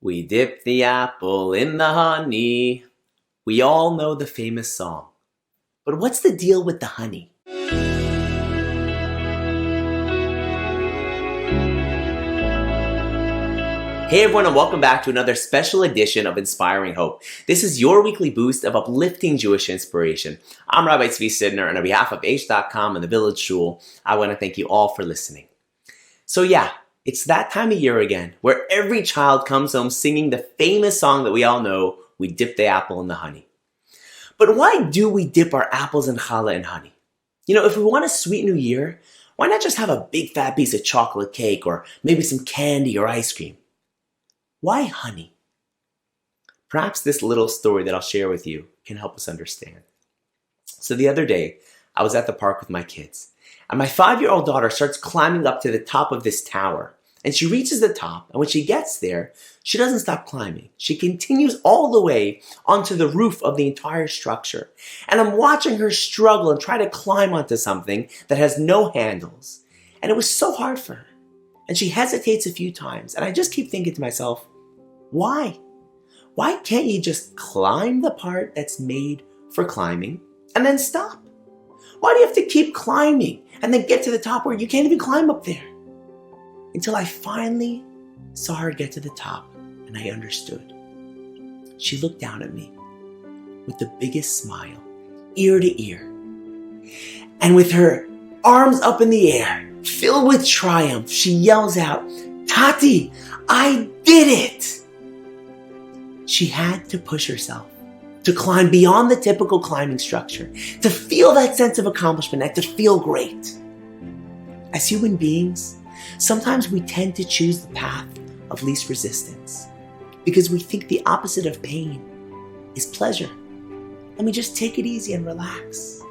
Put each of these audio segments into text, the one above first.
We dip the apple in the honey. We all know the famous song. But what's the deal with the honey? Hey everyone, and welcome back to another special edition of Inspiring Hope. This is your weekly boost of uplifting Jewish inspiration. I'm Rabbi Tzvi Sytner, and on behalf of H.com and the Village Shul, I want to thank you all for listening. So yeah, it's that time of year again, where every child comes home singing the famous song that we all know, we dip the apple in the honey. But why do we dip our apples and challah in honey? If we want a sweet new year, why not just have a big fat piece of chocolate cake or maybe some candy or ice cream? Why honey? Perhaps this little story that I'll share with you can help us understand. So the other day, I was at the park with my kids, and my 5-year-old daughter starts climbing up to the top of this tower. And she reaches the top, and when she gets there, she doesn't stop climbing. She continues all the way onto the roof of the entire structure. And I'm watching her struggle and try to climb onto something that has no handles. And it was so hard for her. And she hesitates a few times, and I just keep thinking to myself, why? Why can't you just climb the part that's made for climbing and then stop? Why do you have to keep climbing and then get to the top where you can't even climb up there? Until I finally saw her get to the top and I understood. She looked down at me with the biggest smile, ear to ear. And with her arms up in the air, filled with triumph, she yells out, "Tati, I did it!" She had to push herself to climb beyond the typical climbing structure, to feel that sense of accomplishment and to feel great. As human beings, sometimes we tend to choose the path of least resistance because we think the opposite of pain is pleasure. Let me just take it easy and relax.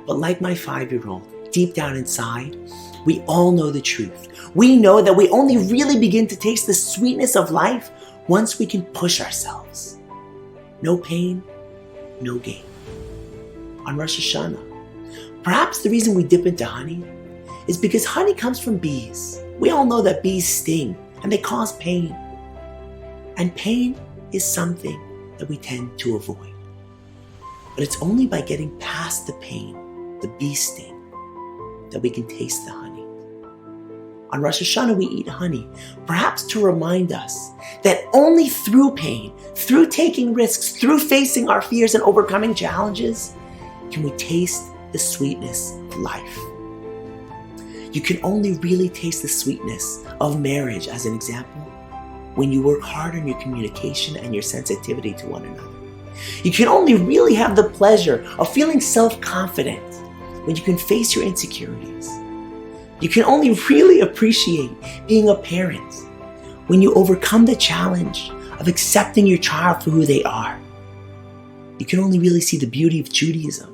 But like my 5-year-old, deep down inside, we all know the truth. We know that we only really begin to taste the sweetness of life once we can push ourselves. No pain, no gain. On Rosh Hashanah, perhaps the reason we dip into honey is because honey comes from bees. We all know that bees sting and they cause pain. And pain is something that we tend to avoid. But it's only by getting past the pain, the bee sting, that we can taste the honey. On Rosh Hashanah, we eat honey, perhaps to remind us that only through pain, through taking risks, through facing our fears and overcoming challenges, can we taste the sweetness of life. You can only really taste the sweetness of marriage, as an example, when you work hard on your communication and your sensitivity to one another. You can only really have the pleasure of feeling self-confident when you can face your insecurities. You can only really appreciate being a parent when you overcome the challenge of accepting your child for who they are. You can only really see the beauty of Judaism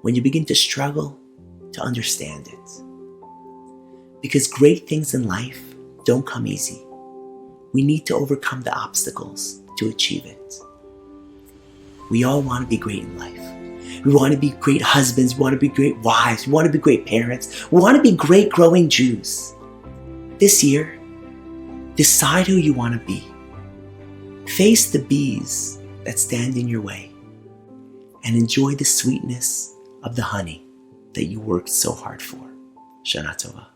when you begin to struggle to understand it. Because great things in life don't come easy. We need to overcome the obstacles to achieve it. We all want to be great in life. We want to be great husbands, we want to be great wives, we want to be great parents, we want to be great growing Jews. This year, decide who you want to be. Face the bees that stand in your way and enjoy the sweetness of the honey that you worked so hard for. Shana Tova.